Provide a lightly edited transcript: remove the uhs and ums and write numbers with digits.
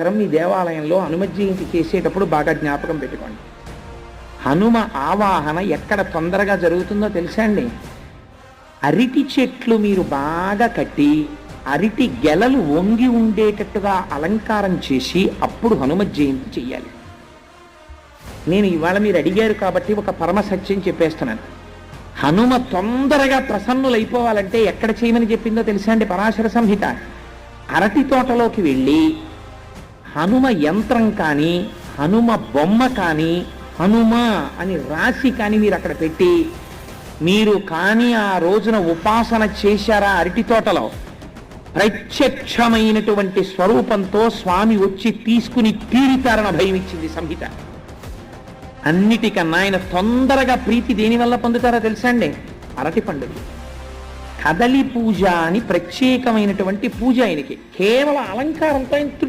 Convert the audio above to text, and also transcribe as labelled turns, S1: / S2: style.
S1: మీ దేవాలయంలో హనుమ జయంతి చేసేటప్పుడు బాగా జ్ఞాపకం పెట్టుకోండి. హనుమ ఆవాహన ఎక్కడ తొందరగా జరుగుతుందో తెలుసా అండి? అరటి చెట్లు మీరు బాగా కట్టి అరటి గెలలు వంగి ఉండేటట్టుగా అలంకారం చేసి అప్పుడు హనుమ జయంతి చెయ్యాలి. నేను ఇవాళ మీరు అడిగారు కాబట్టి ఒక పరమ సత్యం చెప్పేస్తున్నాను. హనుమ తొందరగా ప్రసన్నులైపోవాలంటే ఎక్కడ చేయమని చెప్పిందో తెలుసా అండి పరాశర సంహిత? అరటి తోటలోకి వెళ్ళి హనుమ యంత్రం కానీ హనుమ బొమ్మ కానీ హనుమ అని రాసి కానీ మీరు అక్కడ పెట్టి మీరు కానీ ఆ రోజున ఉపాసన చేశారా అరటి తోటలో, ప్రత్యక్షమైనటువంటి స్వరూపంతో స్వామి వచ్చి తీసుకుని తీరుతారని భయం ఇచ్చింది సంహిత. అన్నిటికన్నా ఆయన తొందరగా ప్రీతి దేనివల్ల పొందుతారో తెలుసా అండి? అరటి పండుగ. కదలి పూజ అని ప్రత్యేకమైనటువంటి పూజ ఆయనకి. కేవలం అలంకారంతో ఆయన